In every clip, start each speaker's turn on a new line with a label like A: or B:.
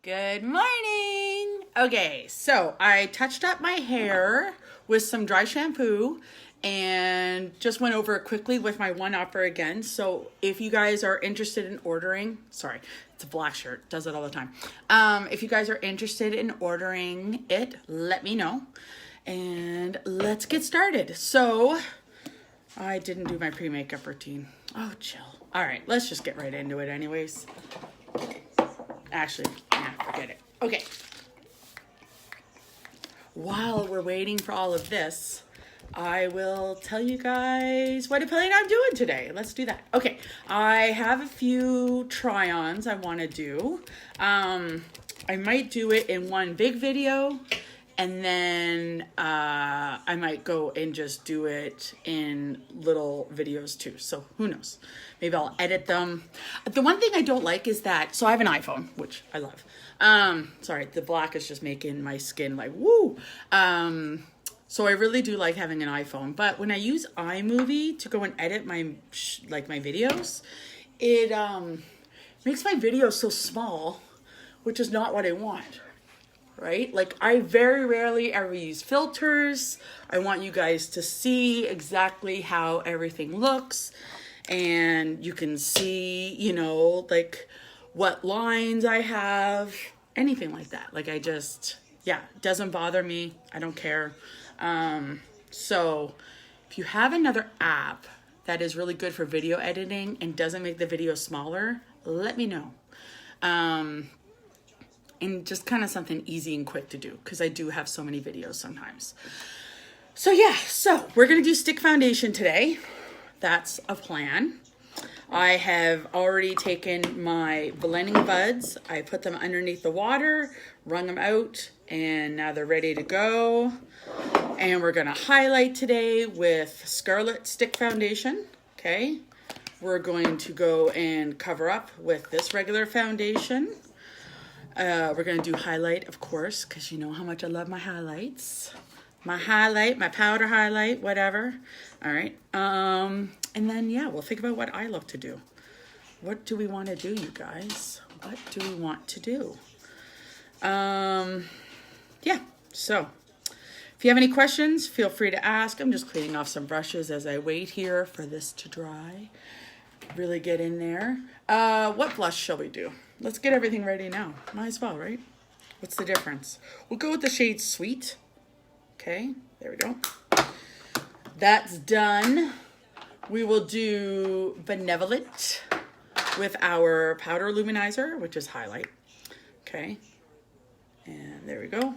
A: Good morning. Okay, so I touched up my hair with some dry shampoo and just went over it quickly with my one upper again. So if you guys are interested in ordering, sorry, it's a black shirt, does it all the time. If you guys are interested in ordering it, let me know. And let's get started. So I didn't do my pre-makeup routine. Oh, chill. All right, let's just get right into it anyways. Actually, yeah, forget it. Okay. While we're waiting for all of this, I will tell you guys what I plan on doing today. Let's do that. Okay, I have a few try-ons I want to do. I might do it in one big video, and then I might go and just do it in little videos too. So who knows? Maybe I'll edit them. The one thing I don't like is that, so I have an iPhone, which I love. Sorry, the black is just making my skin like, woo. So I really do like having an iPhone. But when I use iMovie to go and edit my videos, it makes my videos so small, which is not what I want. Right? Like I very rarely ever use filters. I want you guys to see exactly how everything looks, and you can see, you know, like what lines I have, anything like that. Like I just, yeah, it doesn't bother me. I don't care. So if you have another app that is really good for video editing and doesn't make the video smaller, let me know. And just kind of something easy and quick to do, because I do have so many videos sometimes. So yeah, so we're going to do stick foundation today. That's a plan. I have already taken my blending buds. I put them underneath the water, wrung them out, and now they're ready to go. And we're going to highlight today with Scarlet Stick Foundation, okay? We're going to go and cover up with this regular foundation. We're going to do highlight, of course, because you know how much I love my highlights. My highlight, my powder highlight, whatever. All right. And then, yeah, we'll think about what I look to do. What do we want to do, you guys? What do we want to do? Yeah, so if you have any questions, feel free to ask. I'm just cleaning off some brushes as I wait here for this to dry. Really get in there. What blush shall we do? Let's get everything ready now. Might as well, right? What's the difference? We'll go with the shade Sweet. Okay, there we go. That's done. We will do Benevolent with our powder luminizer, which is highlight. Okay, and there we go.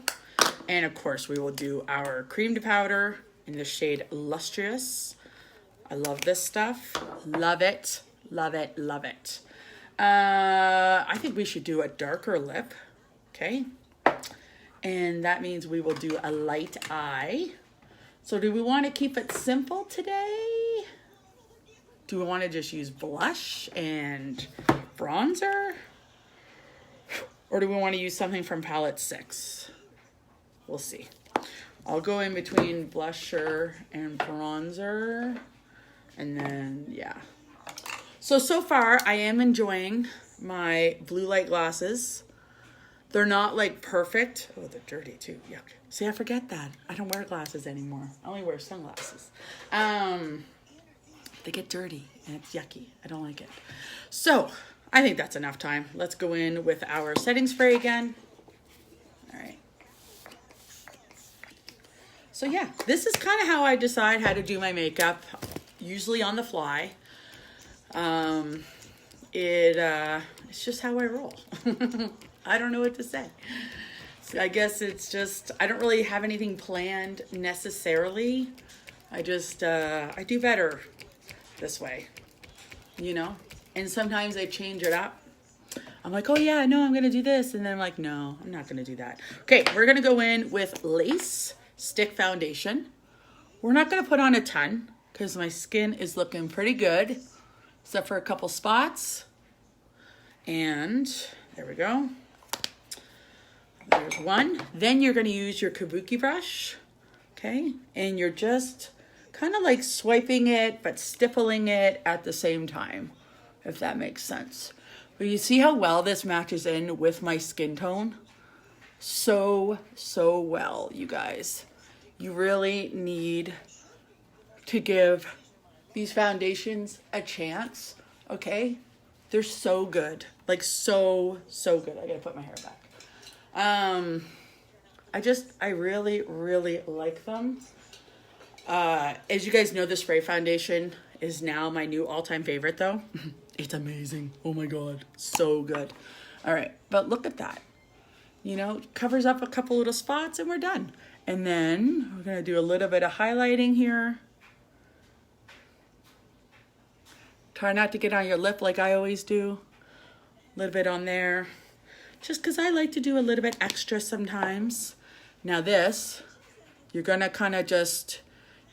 A: And of course, we will do our cream to powder in the shade Lustrous. I love this stuff. Love it, love it, love it. I think we should do a darker lip, okay? And that means we will do a light eye. So do we want to keep it simple today? Do we want to just use blush and bronzer? Or do we want to use something from palette 6? We'll see. I'll go in between blusher and bronzer. And then, yeah. So far, I am enjoying my blue light glasses. They're not like perfect. Oh, they're dirty too. Yuck. See, I forget that. I don't wear glasses anymore. I only wear sunglasses. They get dirty and it's yucky. I don't like it. So I think that's enough time. Let's go in with our setting spray again. All right. So yeah, this is kind of how I decide how to do my makeup, usually on the fly. It's just how I roll. I don't know what to say. So I guess it's just, I don't really have anything planned necessarily. I just, I do better this way, you know? And sometimes I change it up. I'm like, oh yeah, no, I'm going to do this. And then I'm like, no, I'm not going to do that. Okay, we're going to go in with Lace Stick Foundation. We're not going to put on a ton because my skin is looking pretty good, except for a couple spots. And there we go. There's one. Then you're going to use your kabuki brush, okay? And you're just kind of like swiping it, but stippling it at the same time, if that makes sense. But you see how well this matches in with my skin tone? So well, you guys. You really need to give these foundations a chance, okay? They're so good. Like so good. I gotta put my hair back. I really like them. As you guys know, the spray foundation is now my new all-time favorite though. It's amazing. Oh my God, so good. All right, but look at that. You know, covers up a couple little spots and we're done. And then we're gonna do a little bit of highlighting here. Try not to get on your lip like I always do. A little bit on there. Just because I like to do a little bit extra sometimes. Now this, you're gonna kind of just,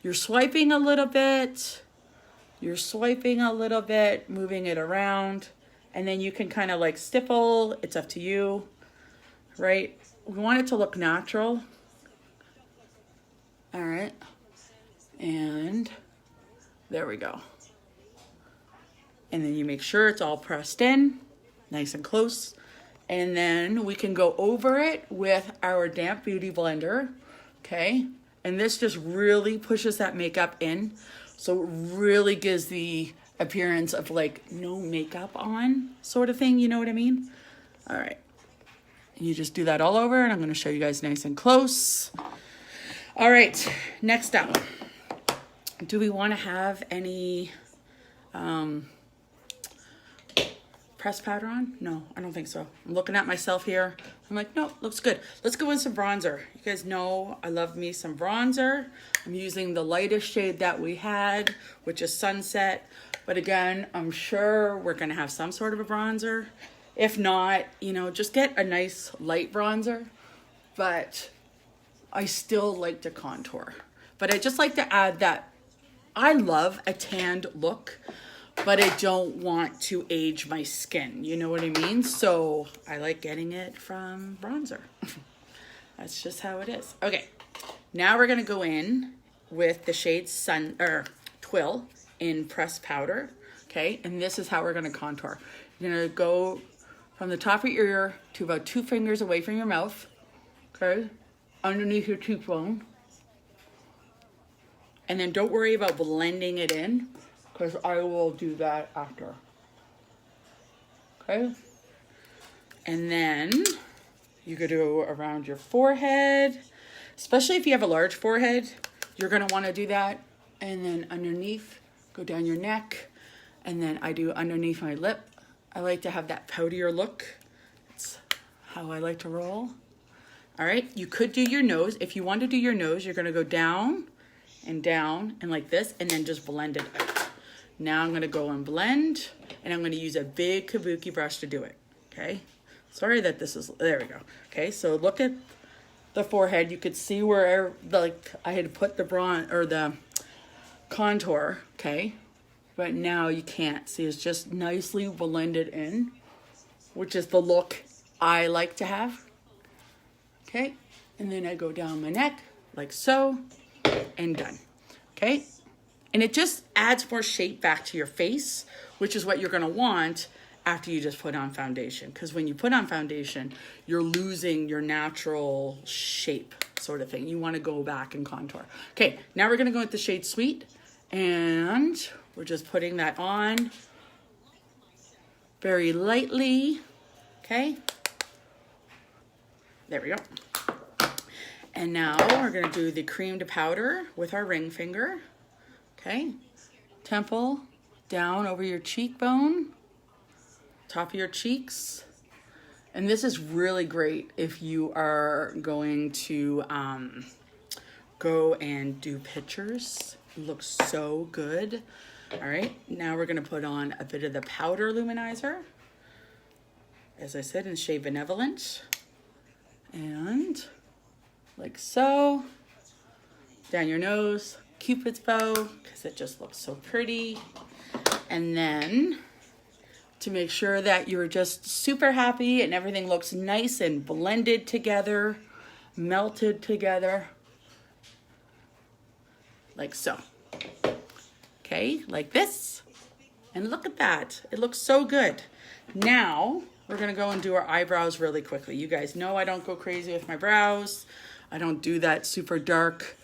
A: you're swiping a little bit. You're swiping a little bit, moving it around. And then you can kind of like stipple. It's up to you, right? We want it to look natural. All right. And there we go. And then you make sure it's all pressed in, nice and close. And then we can go over it with our damp beauty blender, okay? And this just really pushes that makeup in. So it really gives the appearance of like no makeup on sort of thing, you know what I mean? All right. And you just do that all over and I'm gonna show you guys nice and close. All right, next up. Do we wanna have any, pressed powder on? No, I don't think so. I'm looking at myself here. I'm like, no, looks good. Let's go with some bronzer. You guys know I love me some bronzer. I'm using the lightest shade that we had, which is Sunset. But again, I'm sure we're gonna have some sort of a bronzer. If not, you know, just get a nice light bronzer. But I still like to contour. But I just like to add that I love a tanned look, but I don't want to age my skin. You know what I mean? So I like getting it from bronzer. That's just how it is. Okay, now we're gonna go in with the shade Twill in pressed powder. Okay, and this is how we're gonna contour. You're gonna go from the top of your ear to about 2 fingers away from your mouth. Okay, underneath your cheekbone. And then don't worry about blending it in, because I will do that after. Okay? And then you could go around your forehead, especially if you have a large forehead, you're gonna wanna do that. And then underneath, go down your neck. And then I do underneath my lip. I like to have that powdier look. That's how I like to roll. All right, you could do your nose. If you want to do your nose, you're gonna go down and like this, and then just blend it out. Now I'm gonna go and blend, and I'm gonna use a big kabuki brush to do it, okay? Sorry that this is, there we go. Okay, so look at the forehead. You could see where like I had put the bronze or the contour, okay? But now you can't see, it's just nicely blended in, which is the look I like to have. Okay, and then I go down my neck like so, and done. Okay, and it just adds more shape back to your face, which is what you're gonna want after you just put on foundation. Because when you put on foundation, you're losing your natural shape sort of thing. You wanna go back and contour. Okay, now we're gonna go with the shade Sweet, and we're just putting that on very lightly, okay? There we go. And now we're gonna do the cream to powder with our ring finger, okay? Temple, down over your cheekbone, top of your cheeks. And this is really great if you are going to go and do pictures. It looks so good. All right, now we're gonna put on a bit of the powder luminizer. As I said, in shade Benevolent. And like so, down your nose, Cupid's bow, because it just looks so pretty. And then to make sure that you're just super happy and everything looks nice and blended together, melted together, like so. Okay, like this. And look at that, it looks so good. Now we're gonna go and do our eyebrows really quickly. You guys know I don't go crazy with my brows. I don't do that super dark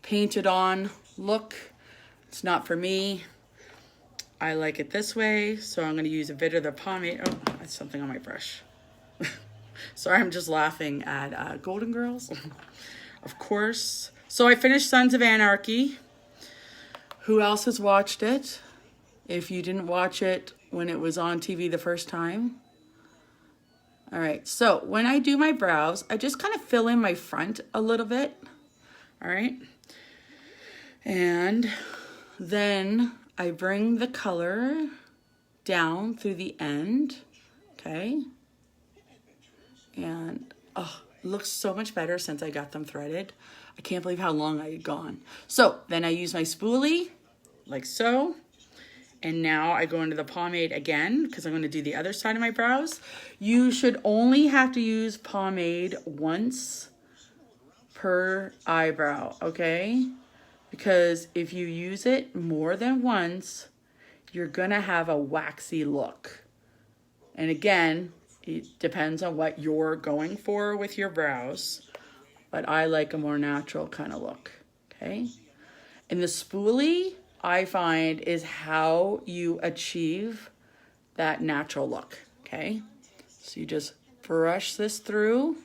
A: painted on look. It's not for me. I like it this way, so I'm gonna use a bit of the pomade. Oh, that's something on my brush. Sorry, I'm just laughing at Golden Girls, of course. So I finished Sons of Anarchy. Who else has watched it? If you didn't watch it when it was on TV the first time. All right, so when I do my brows, I just kind of fill in my front a little bit. All right. And then I bring the color down through the end, okay? And oh, it looks so much better since I got them threaded. I can't believe how long I had gone. So then I use my spoolie, like so. And now I go into the pomade again, because I'm going to do the other side of my brows. You should only have to use pomade once per eyebrow, okay? Because if you use it more than once, you're going to have a waxy look. And again, it depends on what you're going for with your brows, but I like a more natural kind of look, okay? And the spoolie, I find, is how you achieve that natural look, okay? So you just brush this through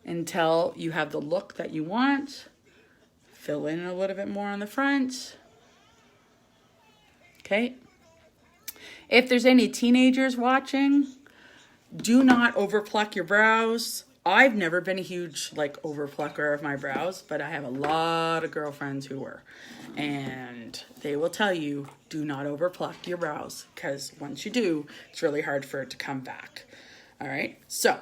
A: until you have the look that you want. Fill in a little bit more on the front, okay? If there's any teenagers watching, do not overpluck your brows. I've never been a huge overplucker of my brows, but I have a lot of girlfriends who were. And they will tell you, do not overpluck your brows, because once you do, it's really hard for it to come back. All right, so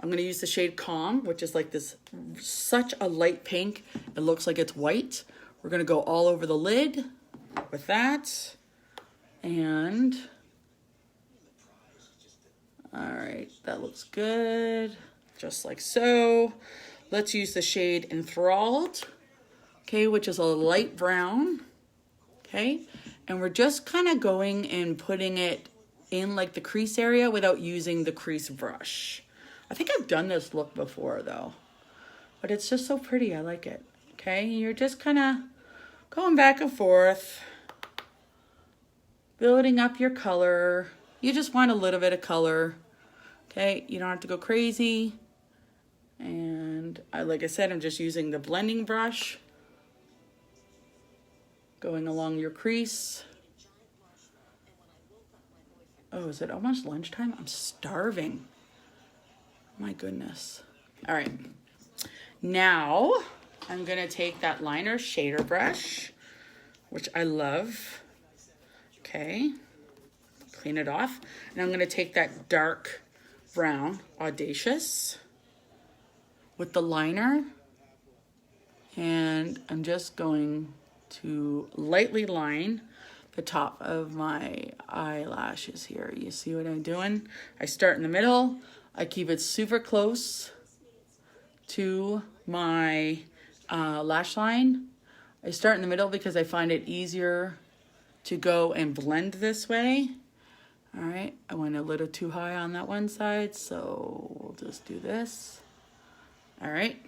A: I'm gonna use the shade Calm, which is like this, such a light pink. It looks like it's white. We're gonna go all over the lid with that. And all right, that looks good. Just like so. Let's use the shade Enthralled, okay, which is a light brown, okay? And we're just kind of going and putting it in like the crease area without using the crease brush. I think I've done this look before though, but it's just so pretty, I like it, okay? You're just kind of going back and forth, building up your color. You just want a little bit of color, okay? You don't have to go crazy. And like I said, I'm just using the blending brush, going along your crease. Oh, is it almost lunchtime? I'm starving. My goodness. All right. Now I'm gonna take that liner shader brush, which I love. Okay. Clean it off. And I'm gonna take that dark brown Audacious with the liner, and I'm just going to lightly line the top of my eyelashes here. You see what I'm doing? I start in the middle. I keep it super close to my lash line. I start in the middle because I find it easier to go and blend this way. All right, I went a little too high on that one side, so we'll just do this. All right,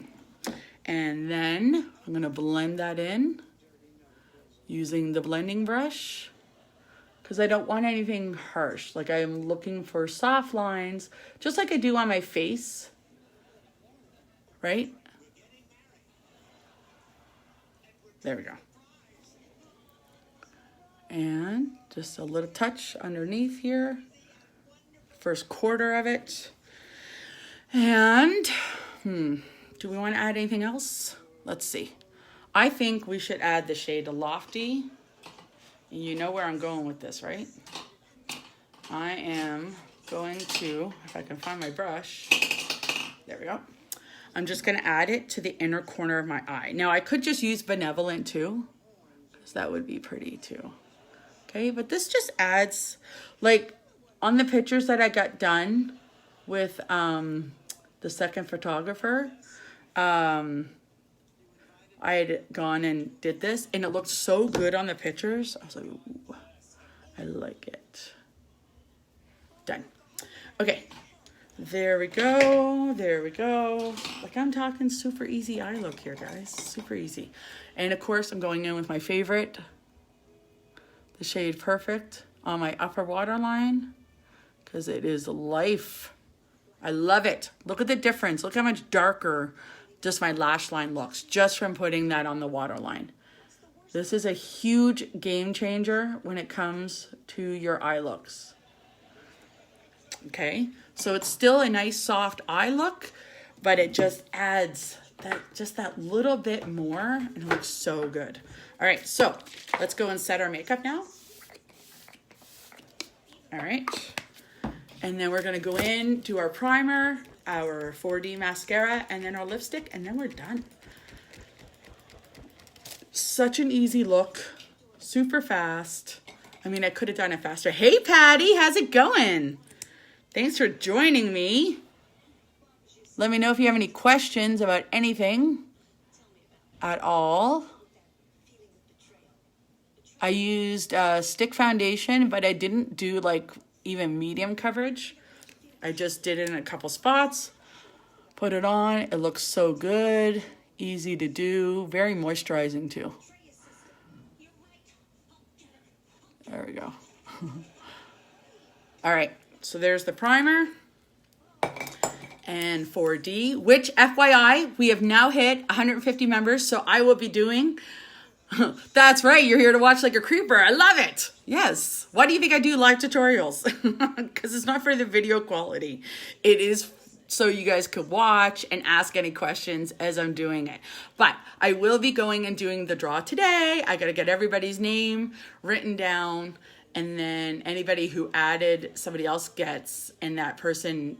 A: and then I'm gonna blend that in using the blending brush, because I don't want anything harsh. Like, I am looking for soft lines, just like I do on my face, right? There we go. And just a little touch underneath here, first quarter of it. And do we want to add anything else? Let's see. I think we should add the shade Lofty. And you know where I'm going with this, right? I am going to, if I can find my brush, there we go. I'm just gonna add it to the inner corner of my eye. Now I could just use Benevolent too, because that would be pretty too. Okay, but this just adds, like on the pictures that I got done with the second photographer, I had gone and did this, and it looked so good on the pictures. I was like, ooh, I like it. Done. Okay, there we go, there we go. Like I'm talking super easy eye look here, guys, super easy. And of course, I'm going in with my favorite, the shade Perfect on my upper waterline, because it is life. I love it. Look at the difference. Look how much darker just my lash line looks just from putting that on the waterline. This is a huge game changer when it comes to your eye looks. Okay, so it's still a nice soft eye look, but it just adds that little bit more, and it looks so good. All right, so let's go and set our makeup now. All right, and then we're gonna go in, do our primer, our 4D mascara, and then our lipstick, and then we're done. Such an easy look, super fast. I mean, I could have done it faster. Hey, Patty, how's it going? Thanks for joining me. Let me know if you have any questions about anything at all. I used stick foundation, but I didn't do like even medium coverage. I just did it in a couple spots, put it on. It looks so good, easy to do, very moisturizing too. There we go. All right, so there's the primer and 4D, which FYI, we have now hit 150 members, so I will be doing, that's right, you're here to watch like a creeper. I love it. Yes. Why do you think I do live tutorials? Because it's not for the video quality. It is so you guys could watch and ask any questions as I'm doing it. But I will be going and doing the draw today. I got to get everybody's name written down, and then anybody who added somebody else gets, and that person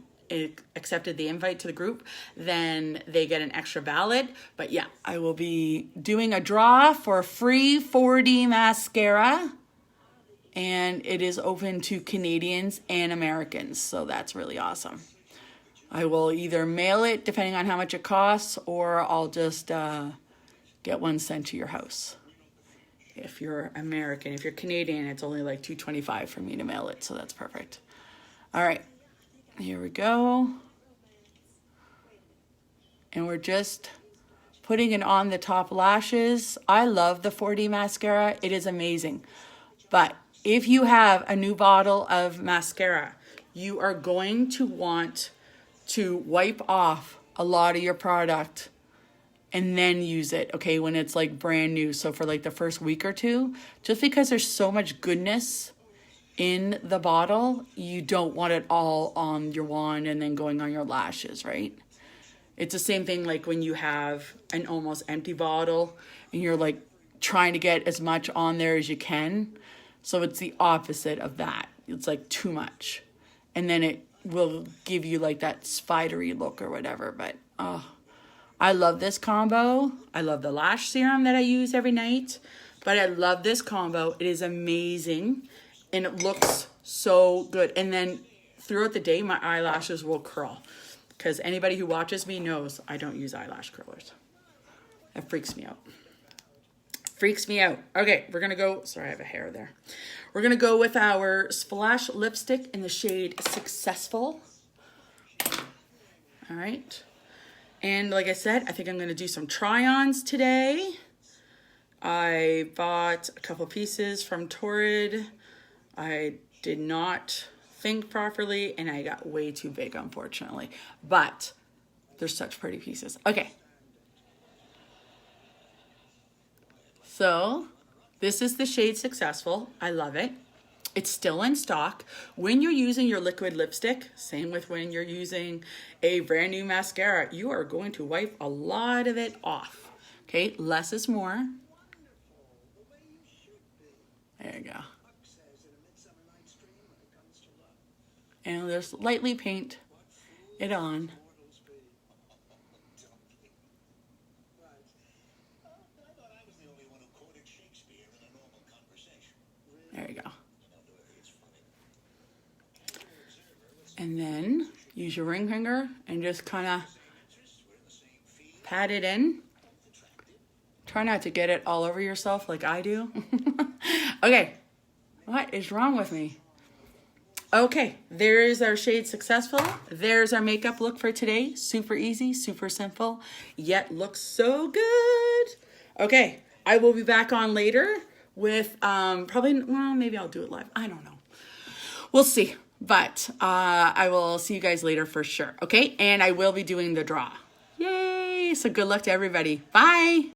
A: accepted the invite to the group, then they get an extra ballot. But yeah, I will be doing a draw for a free 4D mascara, and it is open to Canadians and Americans, so that's really awesome. I will either mail it depending on how much it costs, or I'll just get one sent to your house. If you're American. If you're Canadian, it's only like $2.25 for me to mail it, so that's perfect. All right, here we go. And we're just putting it on the top lashes. I love the 4D mascara. It is amazing. But if you have a new bottle of mascara, you are going to want to wipe off a lot of your product and then use it, okay, when it's like brand new. So for like the first week or two, just because there's so much goodness in the bottle, you don't want it all on your wand and then going on your lashes, right? It's the same thing like when you have an almost empty bottle and you're like trying to get as much on there as you can. So it's the opposite of that. It's like too much. And then it will give you like that spidery look or whatever. But oh, I love this combo. I love the lash serum that I use every night. But I love this combo. It is amazing. And it looks so good. And then throughout the day, my eyelashes will curl. Because anybody who watches me knows I don't use eyelash curlers. That freaks me out. Freaks me out. Okay, we're going to go. Sorry, I have a hair there. We're going to go with our Splash lipstick in the shade Successful. All right. And like I said, I think I'm going to do some try-ons today. I bought a couple pieces from Torrid. I did not think properly, and I got way too big, unfortunately. But they're such pretty pieces. Okay. So this is the shade Successful. I love it. It's still in stock. When you're using your liquid lipstick, same with when you're using a brand new mascara, you are going to wipe a lot of it off. Okay, less is more. There you go. And just lightly paint it on. There you go. And then use your ring finger and just kind of pat it in. Try not to get it all over yourself like I do. Okay, what is wrong with me? Okay, there is our shade successful. There's our makeup look for today. Super easy, super simple, yet looks so good. Okay, I will be back on later with probably, well, maybe I'll do it live. I don't know. We'll see. But I will see you guys later for sure. Okay, and I will be doing the draw. Yay! So good luck to everybody. Bye.